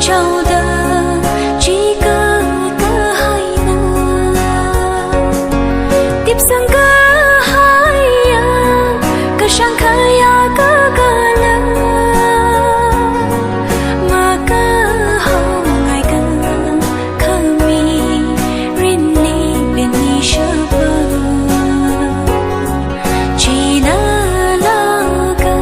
trao đời chỉ cơ tơ hai nơ tiếp sang cơ hai cơ sang khơi cơ cơ lơ mà cơ hậu ngày cơ khơ mi rin ni bên ni sơ bơ chỉ nơ lơ cơ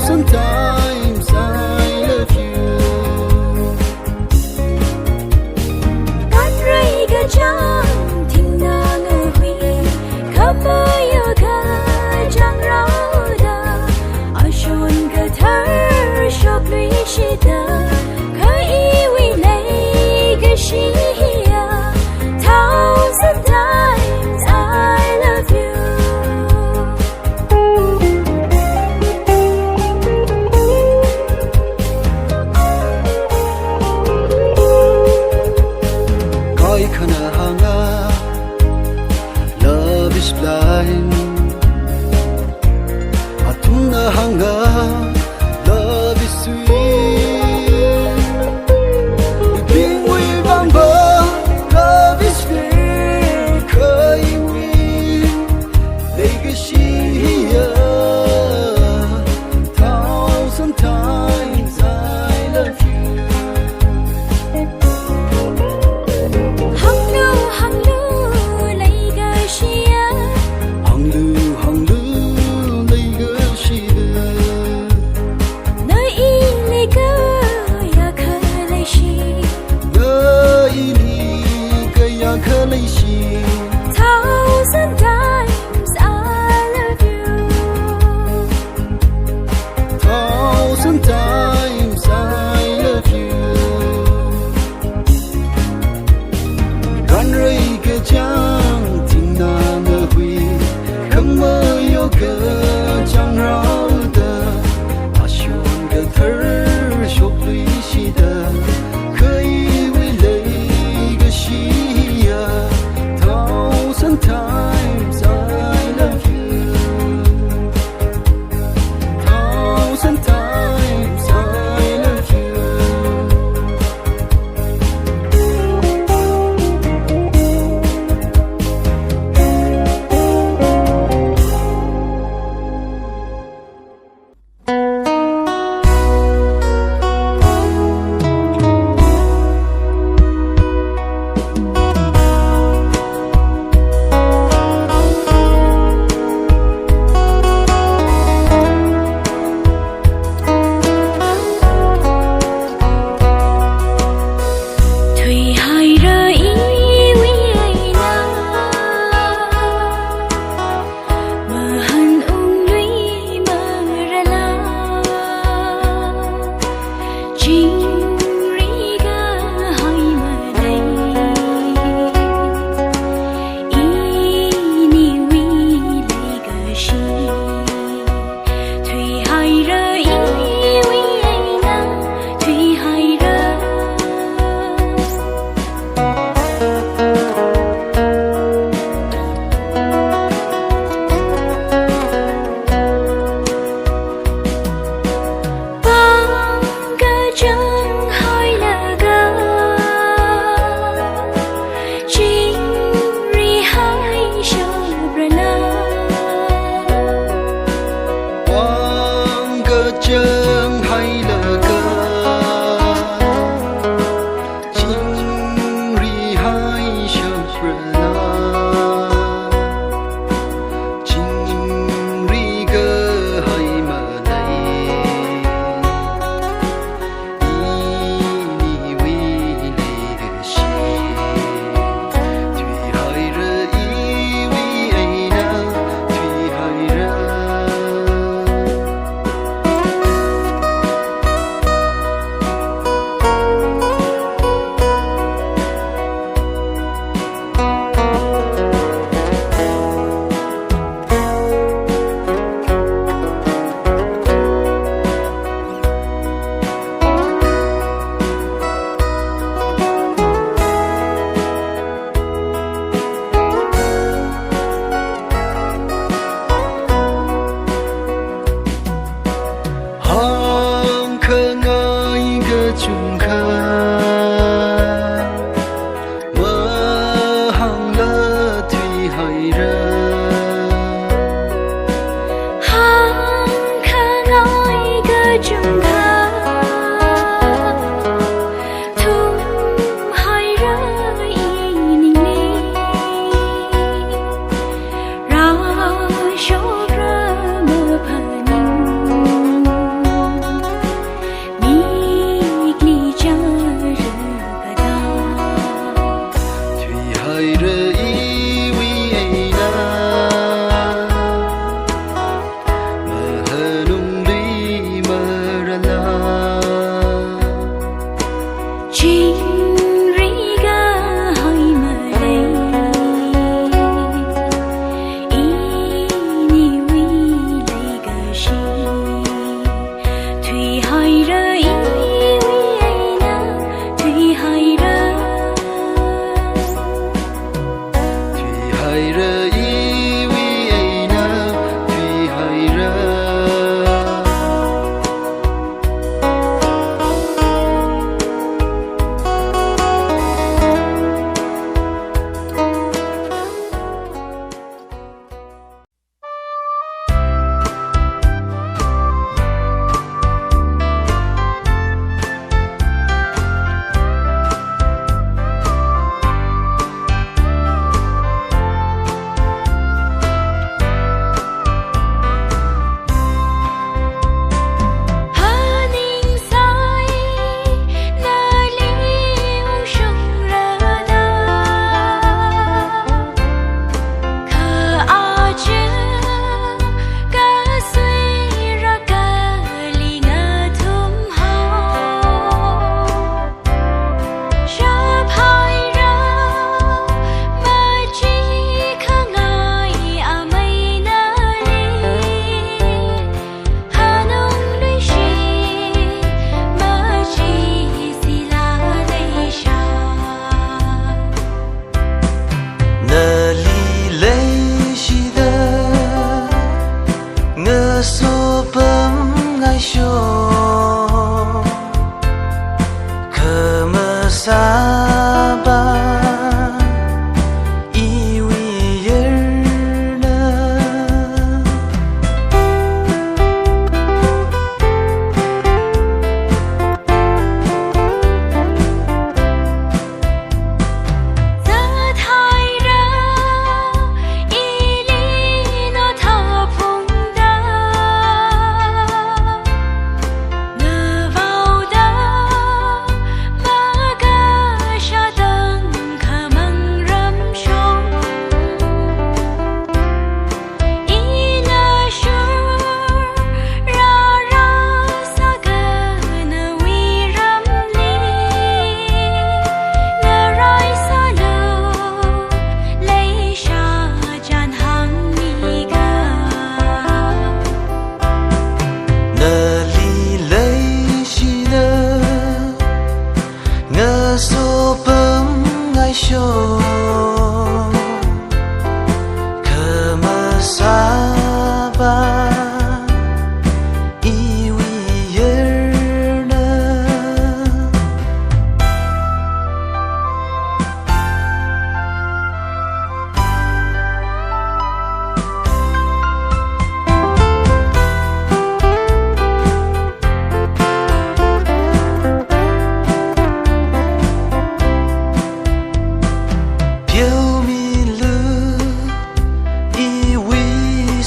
Sometimes I love you. Kan ray ga jang ting na ngờ huy, khắp mơ yêu ga jang rao da, a shon ga thar shop lui shi da, khơi wi lay ga shi ya, thousand times I love you. Love is blind. Atuna hanga, love is sweet. Being with Bamba, love is fair. Khơi wi, legacy here. Thousand times I love you. Thousand times I love you. Thousand times I love you. Gan rơi cái chang tình na ngờ huy, không mơ yêu cơ chẳng rau da, a shon cái thở shop lui shi da, khơi wi lay cái shi ya. Sometimes I love you. Thousand times I love you.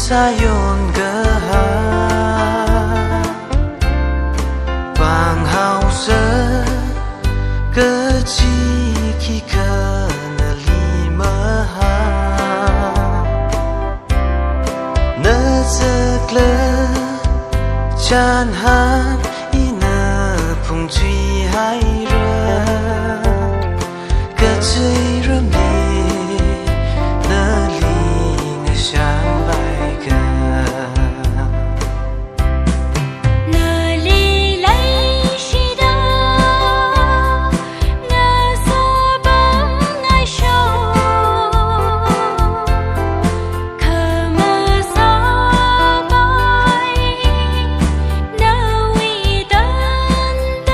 sayon gaha bang hausa keciki kana lima ha nazakla chan han ina phung chui hai ra kacai rami na ling shan bai ga那里来时的那所本爱手可么撒白那味淡淡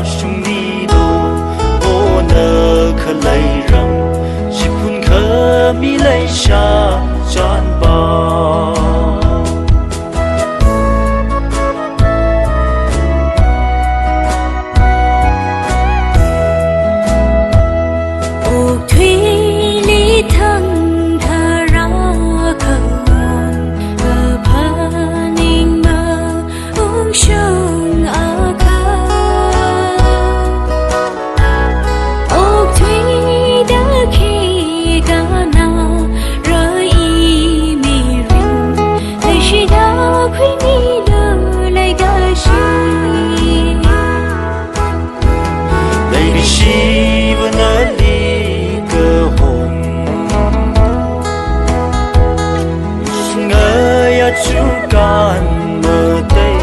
sung ni do o nơ khờ lây răng chỉ phun khờ mi lây xa chan ba chú can mơ tây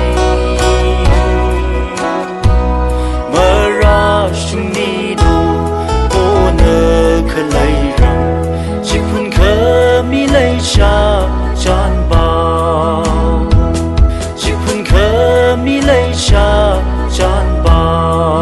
mơ ra sung ni do o nơ khờ lây răng chỉ phun khờ mi lây xa chan bao chỉ phun khờ mi lây xa chan bao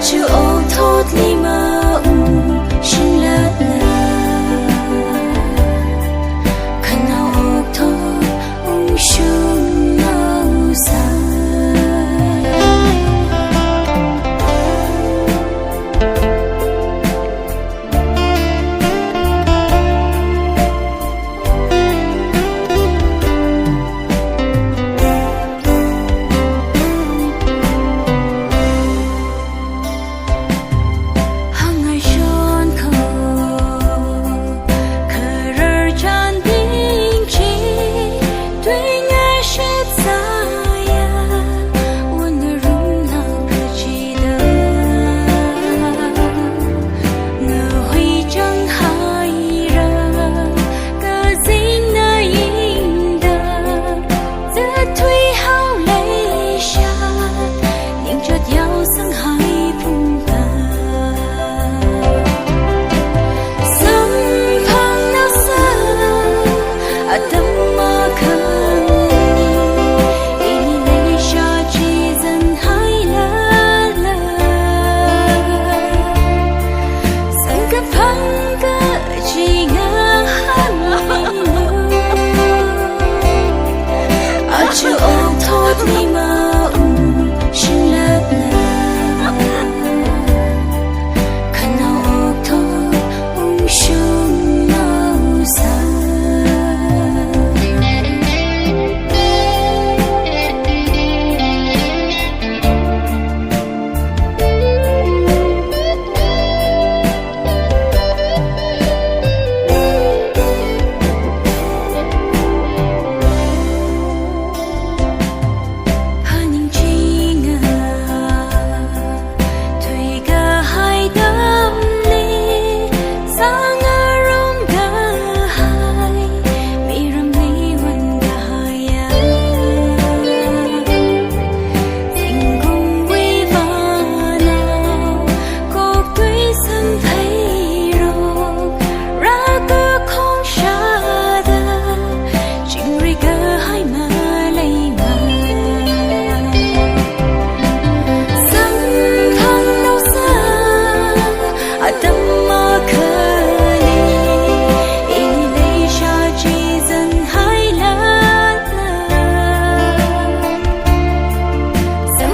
chưa ô thốt li mơ xin lỡ khăn nào ô thốt sương nâu xa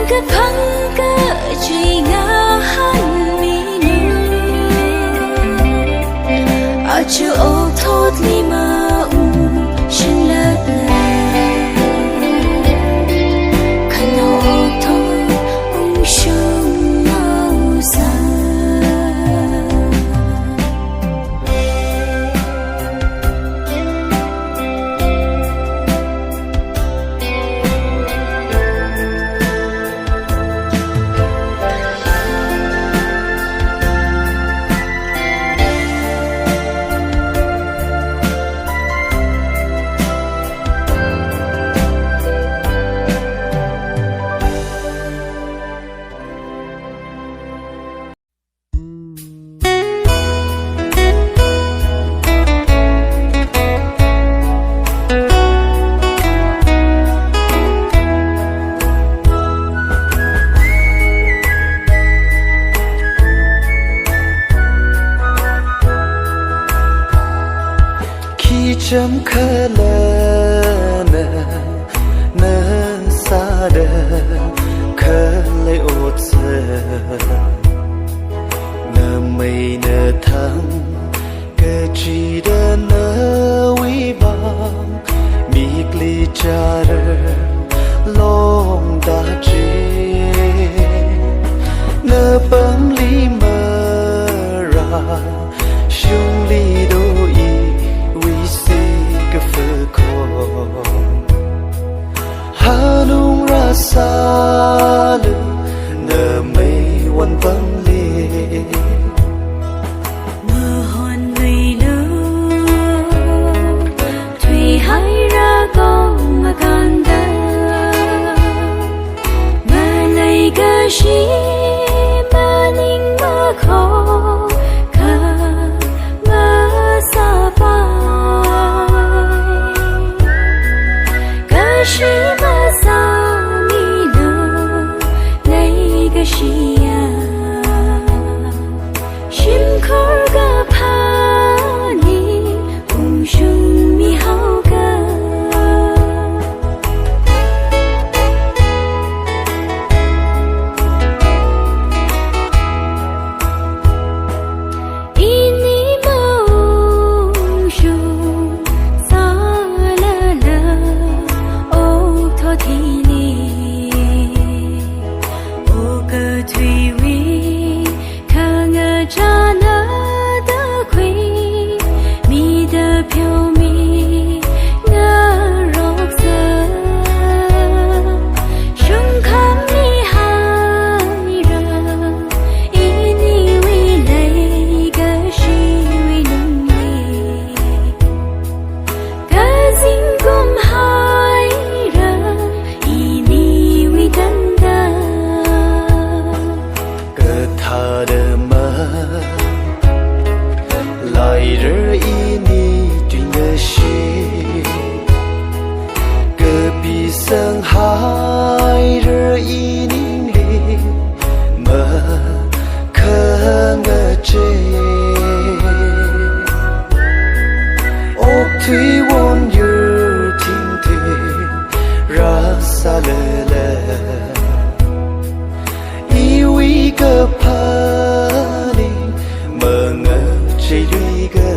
个朋个最爱喊你呢，阿就哦托里嘛是了嘞，看到哦托胸毛散。chấm khờ lơ nơ xa đơ khờ lấy ốt giờ nơ mây nơ thăng cơ chỉ đơ nơ uy bằng mi kli cha rơ long đã chê nơ bấm li mơ ra shung li đô y Hanung rasa lu nơ mây wan băng lê mơ hòn người lơ thủy hai ra con mà gan đơ mà này cái gì mà ninh mà khó cả mà xa phai cái gì mà sao mi lơ lấy cái gì à心口个怕你不生米好个一你梦中洒了了哦托提里我个退位看个刹那的亏你的飘迷那肉色胸看你害人以你为累个是为能力个心共害人以你为担当个他的门来日以你对的心隔壁生海日以你里门可个这哦推我有听听 rasa lele iwi ke pani mengecili ke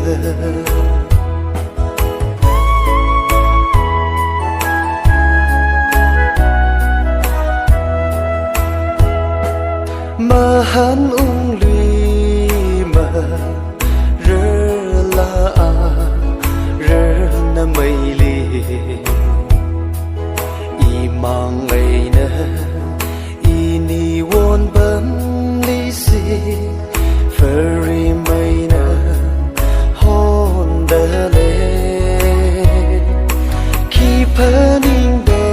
mahan ungli ma rela rena maili imang ai na ini won bam li si furry mai na hon da le keep burning the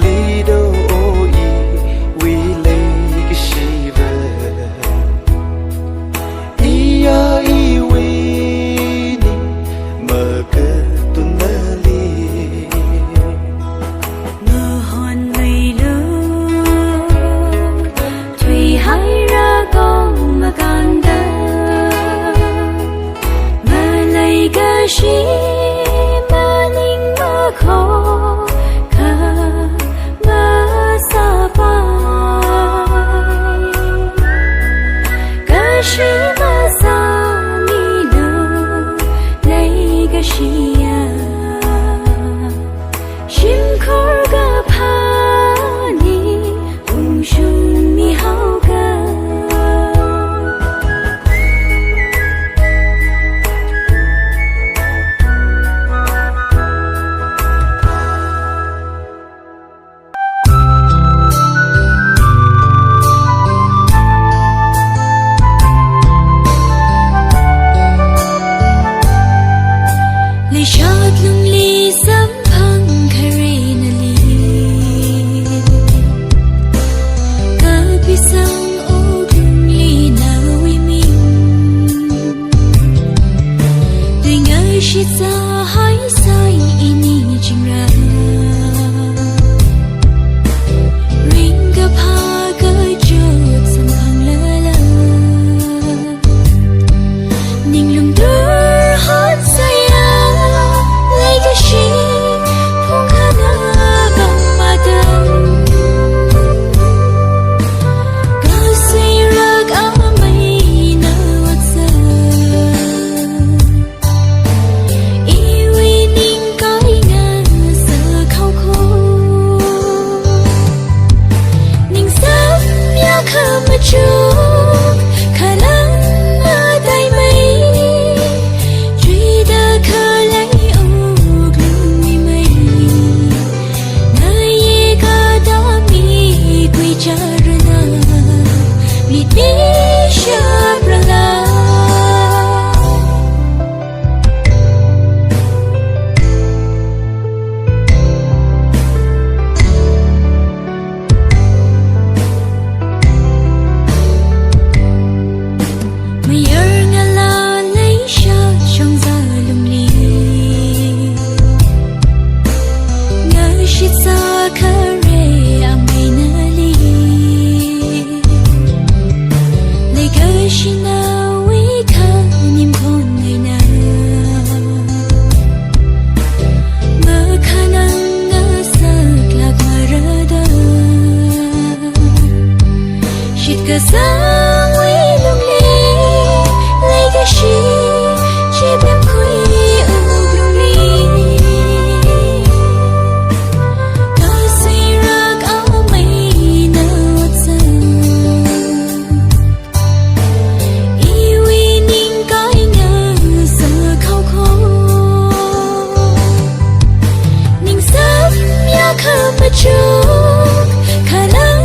li do i we lay shiva iya I we ni ma ka tu na li 个三位龙里来个西这边亏乌龙里个谁热个没那子以为您该那色靠口您三呀可不住可能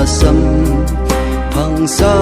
sam phang sa